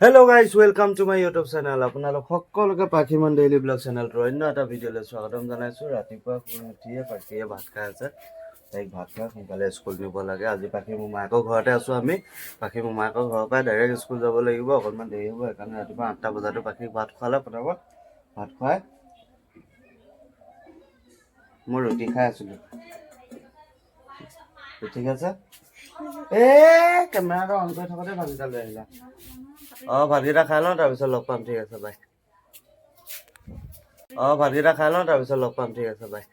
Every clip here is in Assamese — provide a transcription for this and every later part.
Hello guys, welcome to my YouTube channel. আপোনালোক সকলোকে পাখিমান ডেইলি ব্লগ চেনেলটোৰ অন্য এটা ভিডিঅ'লৈ স্বাগতম জনাইছোঁ। ৰাতিপুৱা শুই উঠিয়ে পাখিয়ে ভাত খাই আছে। তাইক ভাত খাই সোনকালে স্কুল নিব লাগে। আজি পাখি মোমায়েকৰ ঘৰতে আছোঁ আমি। পাখি মোমায়েকৰ ঘৰৰ পৰাই ডাইৰেক্ট স্কুল যাব লাগিব। অকণমান দেৰি হ'ব, সেইকাৰণে ৰাতিপুৱা 8টা বজাতে পাখিক ভাত খোৱালে পটাপট। ভাত খুৱাই মই ৰুটি খাই আছিলোঁ। ঠিক আছে। কেমেৰাটো অন কৰি থাকোঁতে ভাতকেইটা লৈ আহিলা। ভাতকেইটা খাই লওঁ, তাৰপিছত লগ পাম। ঠিক আছে, বাই। ভাতকেইটা খাই লওঁ, তাৰপিছত লগ পাম। ঠিক আছে, বাই।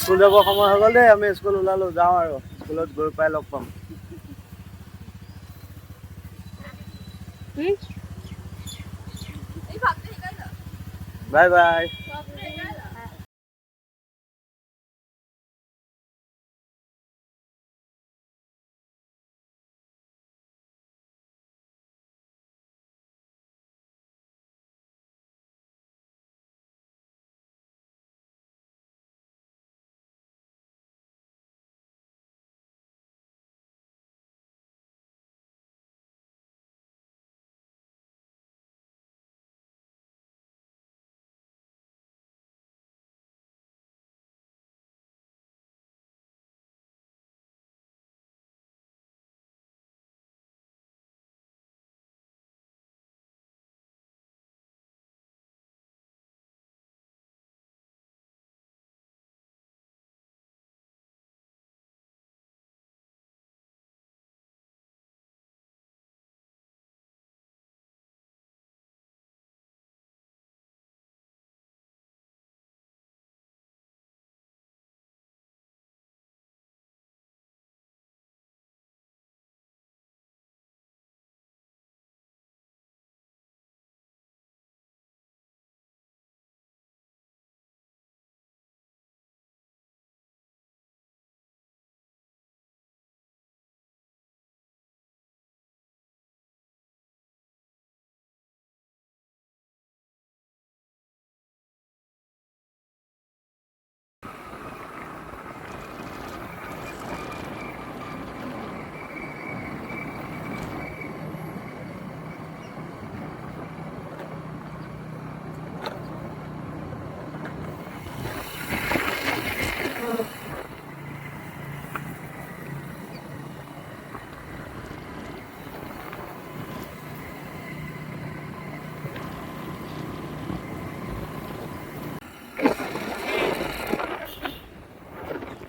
স্কুল যাব সময় হৈ গ'ল দেই। আমি স্কুল ওলালোঁ, যাওঁ আৰু স্কুলত গৈ পাই লগ পাম। Bye bye.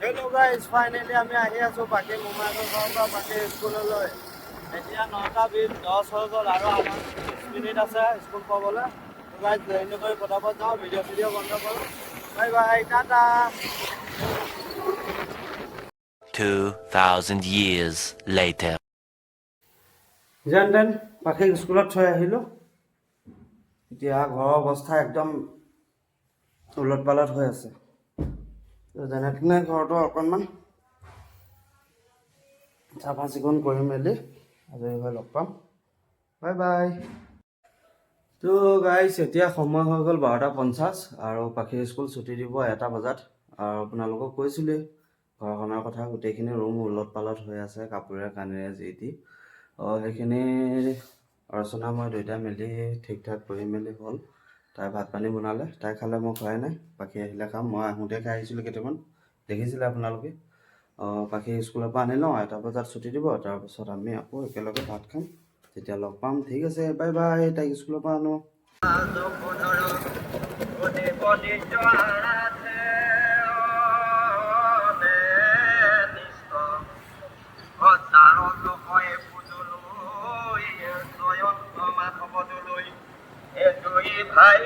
Hello' guys, finally আমি আহি আছোঁ পাখি মোমায়েকৰ ঘৰৰ পৰা পাখি স্কুললৈ। এতিয়া 9:10 হৈ গ'ল আৰু আমাৰ 30 মিনিট আছে স্কুল পাবলৈ। গাইজ জইন কৰি পটাপট যাওঁ, ভিডিঅ' বন্ধ কৰোঁ। Bye bye, Tata. 2,000 years later. যেন তেন পাখিক স্কুলত থৈ আহিলোঁ। এতিয়া ঘৰৰ অৱস্থা একদম ওলট পালট হৈ আছে। যেনে তেনে ঘৰটো অকণমান চাফা চিকুণ কৰি মেলি আজৰি হৈ লগ পাম। Bye bye. তো গাইজ এতিয়া সময় হৈ গ'ল 12:50 আৰু পাখি স্কুল ছুটি দিব 1টা বজাত। আৰু আপোনালোকক কৈছিলোঁৱেই ঘৰখনৰ কথা, গোটেইখিনি ৰুম ওলট পালট হৈ আছে কাপোৰে কানিৰে যি টি। সেইখিনি অৰ্চনা মই দুয়োটা মেলি ঠিক ঠাক কৰি মেলি হ'ল। তাই ভাত পানী বনালে, তাই খালে, মই খোৱাই নাই। পাখি আহিলে খাম। মই আহোঁতে খাই আহিছিলোঁ কেইটামান, দেখিছিলে আপোনালোকে। পাখি স্কুলৰ পৰা আনি লওঁ, 1টা বজাত ছুটি দিব, তাৰপিছত আমি আকৌ একেলগে ভাত খাম। তেতিয়া লগ পাম। ঠিক আছে, বাই বাই। তাইক স্কুলৰ পৰা আনো। ভাই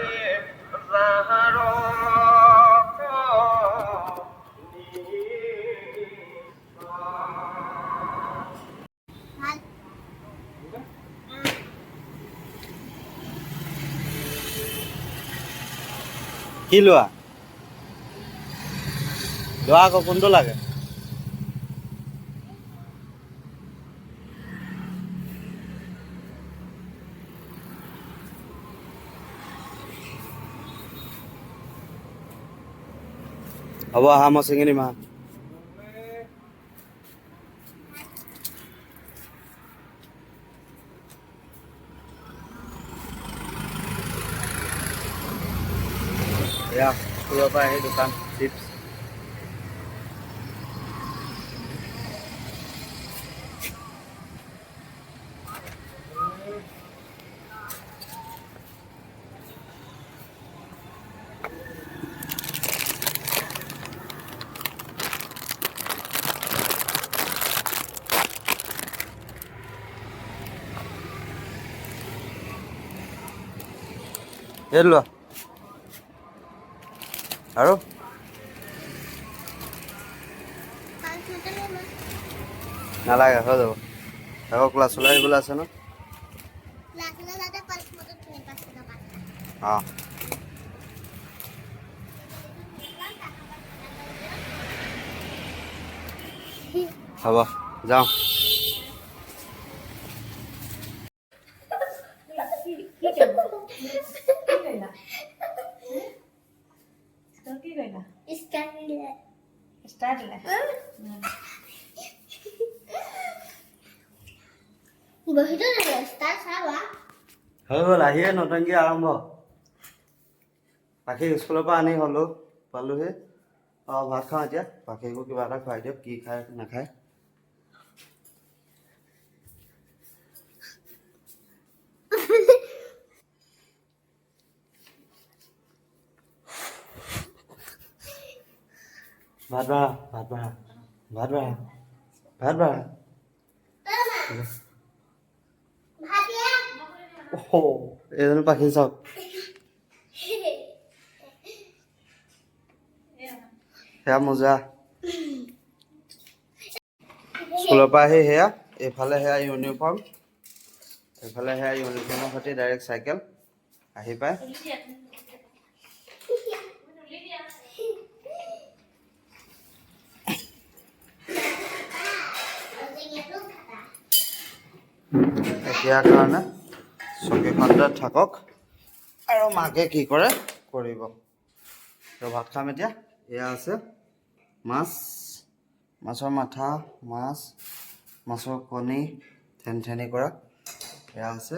কি লোৱা লোৱা আকৌ কোনটো লাগে? হ'ব, আহা, মই ছিঙি দিম, আহা। এয়া স্কুলৰ পৰা আহি দোকান চিপছ এই লোৱা আৰু নালাগে হৈ যাব আকৌ ক্লাছলৈ আহিবলৈ আছে ন অঁ হ'ব যাওঁ হৈ গ'ল আহিয়ে নতুনকৈ আৰম্ভ পাখি স্কুলৰ পৰা আনি হ'লো পালোহি অঁ ভাত খাওঁ এতিয়া পাখিকো কিবা এটা খুৱাই দিয়ক কি খায় নাখায় ভাত বাঢ়া ভাত বাঢ়া ভাত বাঢ়া ভাত বাঢ়া এইজনী পাখি চাওক সেয়া মোজা স্কুলৰ পৰা আহি সেয়া এইফালে সেয়া ইউনিফৰ্ম এইফালে সেয়া ইউনিফৰ্মৰ সৈতে ডাইৰেক্ট চাইকেল আহি পায় এতিয়াৰ কাৰণে চকীখনতে থাকক আৰু মাকে কি কৰে কৰিব তো ভাত খাম এতিয়া এয়া আছে মাছ মাছৰ মাথা মাছ মাছৰ কণী ঠেনঠেনি কৰা এয়া আছে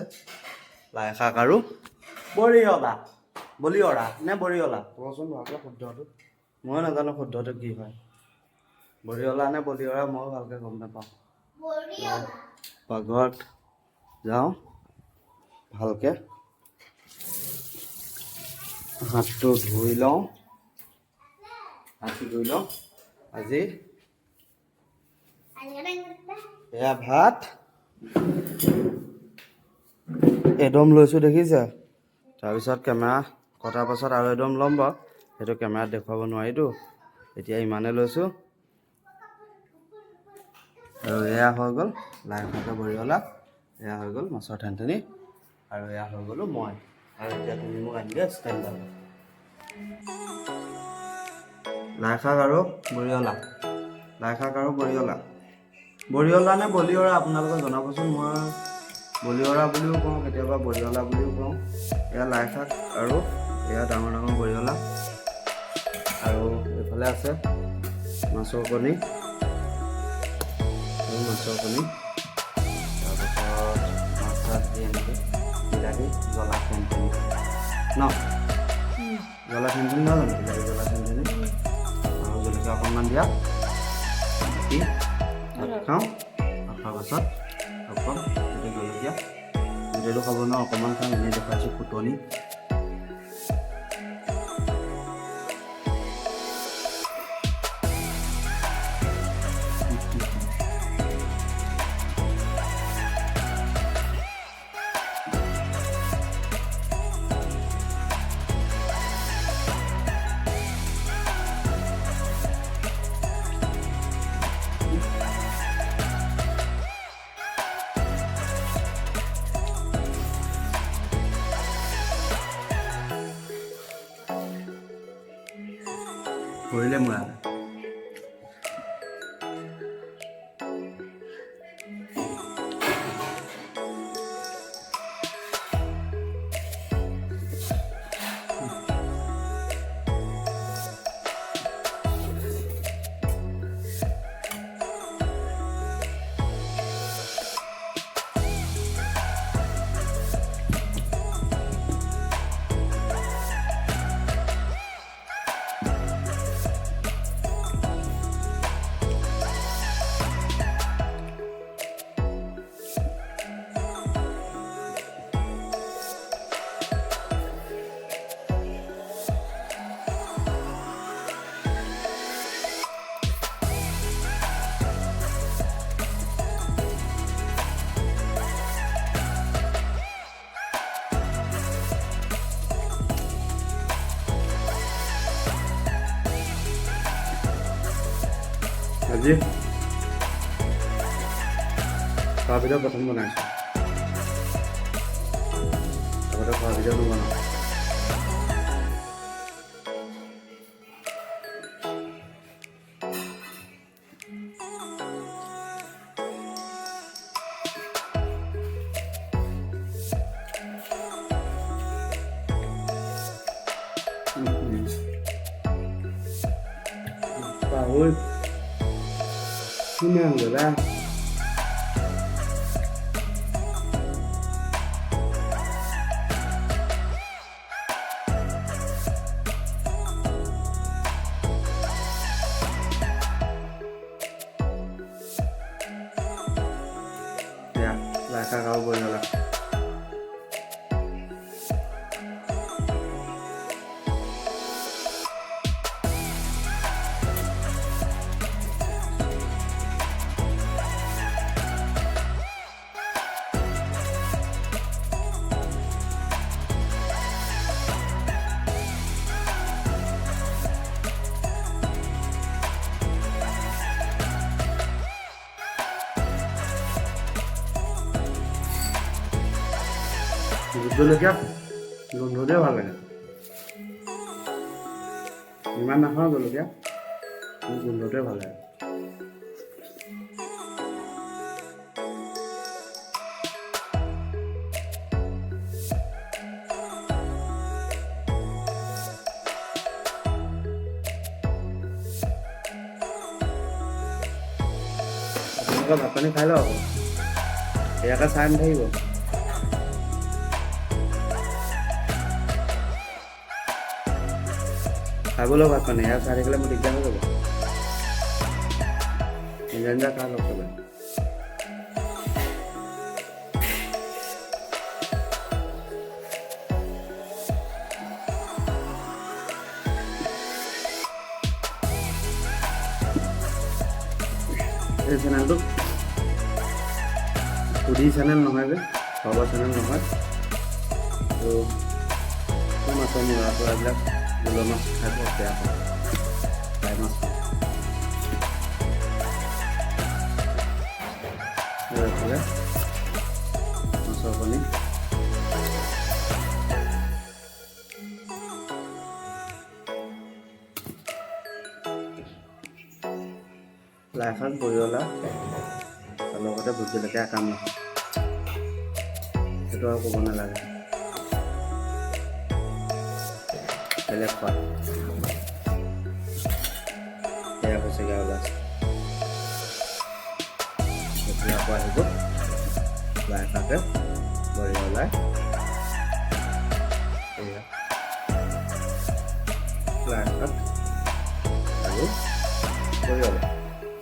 লাই শাক আৰু বৰিয়লা বলিয়ৰা নে বৰিয়লা কোৱাচোন ভালকৈ শুদ্ধটো মই নাজানো শুদ্ধটো কি হয় বৰিয়লা নে বলিয়ৰা মই ভালকৈ গম নাপাওঁ পাকঘৰত যাওঁ ভালকৈ হাতটো ধুই লওঁ আজি এয়া ভাত এদম লৈছোঁ দেখিছে তাৰপিছত কেমেৰা কটাৰ পাছত আৰু এদম ল'ম বাৰু সেইটো কেমেৰাত দেখুৱাব নোৱাৰিতো এতিয়া ইমানে লৈছোঁ আৰু এয়া হৈ গ'ল লাই শাকৰ বৰিয়লা এয়া হৈ গ'ল মাছৰ ঠেনঠেনি আৰু এয়া হৈ গ'লো মই আৰু এতিয়া তুমি মোক আনি দিয়া ষ্টেণ্ডাৰ্ড লাই শাক আৰু বৰিয়লা বৰিয়লা নে বলিয়ৰা আপোনালোকে জনাবচোন মই বলিয়ৰা বুলিও কওঁ কেতিয়াবা বৰিয়লা বুলিও কওঁ এয়া লাই শাক আৰু এয়া ডাঙৰ ডাঙৰ বৰিয়লা আৰু এইফালে আছে মাছৰ কণী তাৰপিছত মাছ চাছ দি এনেকৈ বিলাহী জ্বলা ঠেনঠেনি জ্বলা ঠেনঠেনি নহয় জানো বিলাহী জ্বলা ঠেনঠেনি আৰু জলকীয়া অকণমান দিয়া বাকী ভাত খাওঁ খোৱাৰ পাছত অকণ জলকীয়া গোটেইটো খাব নোৱাৰোঁ অকণমান খাওঁ এনেই দেখুৱাইছোঁ ফুটনি কৰিলে মোৰ আজি খোৱা ভিডিঅ' প্ৰথম বনাইছোঁ, আগতে খোৱা ভিডিঅ' নবনাওঁ। Ôi, cái nàng rửa ra. Ya, là kakao vừa rồi. জলকীয়া গোন্ধটোৱে ভাল লাগে, ইমান নাখাওঁ জলকীয়া, গোন্ধটোৱে ভাল লাগে। আপোনালোকে ভাত পানী খাই লওক, এয়াকে চাই নাথাকিব। খাবলৈ ভাত পানী এয়া চাই থাকিলে মোৰ দিগদাৰ হৈ যাব। নিজা নিজা খাই লওক চবে। এই চেনেলটো ফুডি চেনেল নহয় যে, খোৱা চেনেল নহয়, তো মাছৰ মূৰা চূৰাবিলাক বোলো মাছ খাই বৰ বেয়া পাওঁ, ফ্ৰাই মাছ এইফালে মাছৰ কণী, লাই শাক, বৰিয়লা, আৰু লগতে ভোট জলকীয়া কাম নহয়, সেইটো আৰু ক'ব নালাগে, বেলেগ সোৱাদ। এয়া হৈছেগৈ আৰু লাষ্ট এতিয়া আকৌ আহিব লাই শাকে, বৰিয়লাই, এয়া লাই শাক আৰু বৰিয়লা,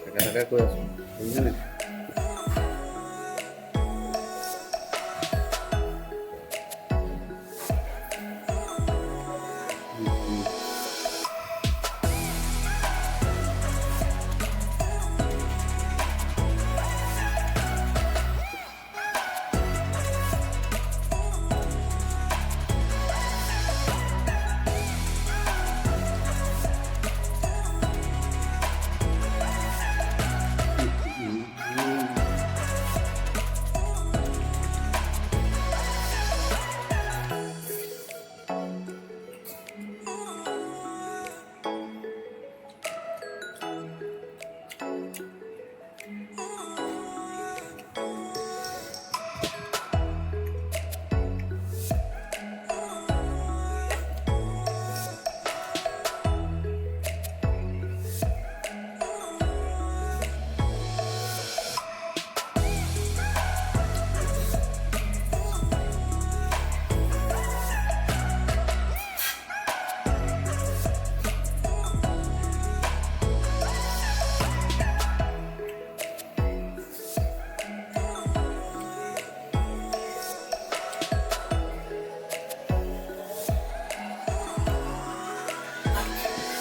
একেটাকে কৈ আছোঁ, বুজিছেনে?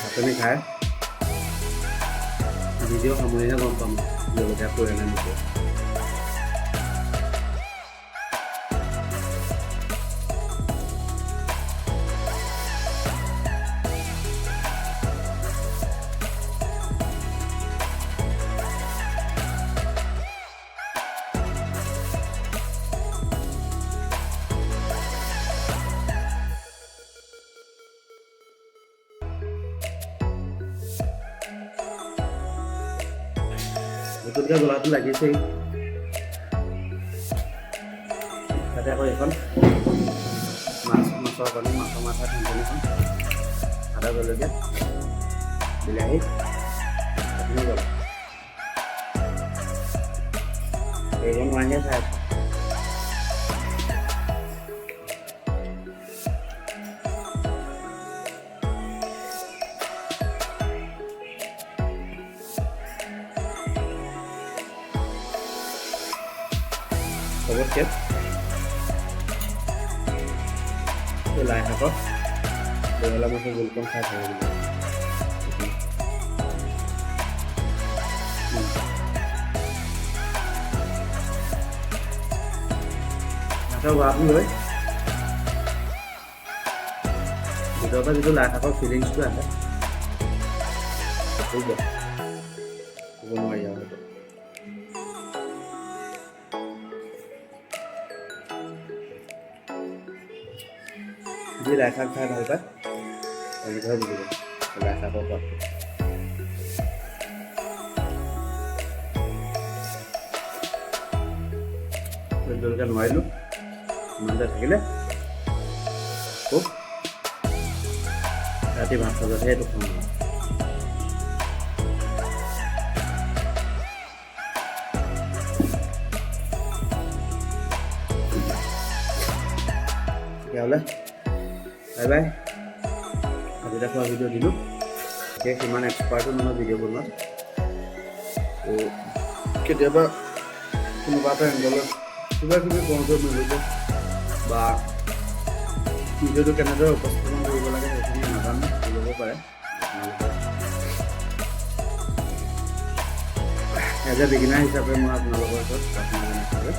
ভাত-পানী খাই ভিডিঅ' সামৰিহে গম পাম জলকীয়া পৰে নে নপৰে। ফুটফুটকৈ জ্বলাটো লাগিছেই। তাতে আকৌ এইখন মাছৰ কণী, মাছৰ মাথা ঠেংকণীখন, আদা জলকীয়া, বিলাহী, চাটনি জ্বলা। এইবোৰ নোৱাৰিহে চাই আছোঁ। চবতকৈ এই লাই শাকৰ বেঙেনা মাছৰ জোলকণ খাই ভাল লাগিলে। ভাতৰ গৰাটো লৈ ভিতৰৰ পৰা যিটো লাই শাকৰ ফিলিংছটো আহে ক'ব নোৱাৰি আৰু সেইটো। যি লাই শাক খাই ভাল পায় তেনেকৈহে বুজিব লাই শাকৰ সোৱাদটো। জলকীয়া নোৱাৰিলোঁ, ইমানতে থাকিলে খুব ৰাতি ভাত সাজতহে এইটো খাওঁ। তেতিয়াহ'লে বাই বাই। আজিতে খোৱা ভিডিঅ' দিলোঁ। এতিয়া সিমান এক্সপাৰ্টো নহয় ভিডিঅ' বনোৱাত, তো কেতিয়াবা কোনোবা এটা এংগলত কিবা কিবি কওঁতে মিলিছে বা ভিডিঅ'টো কেনেদৰে উপস্থাপন কৰিব লাগে সেইখিনি নাজানো, ল'ব পাৰে আপোনালোকে। এজ এ বিগিনাৰ হিচাপে মই আপোনালোকৰ ওচৰত প্ৰাৰ্থনা জনাইছোঁ যে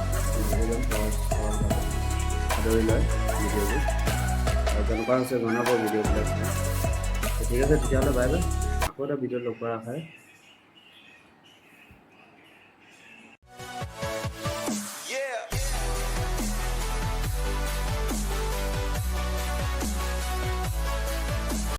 আদৰি লয় ভিডিঅ'বোৰ, আৰু কেনেকুৱা হৈছে জনাব ভিডিঅ'বিলাক। ঠিক আছে তেতিয়াহ'লে বাই বাই। আকৌ এটা ভিডিঅ'ত লগ কৰাৰ আশাৰে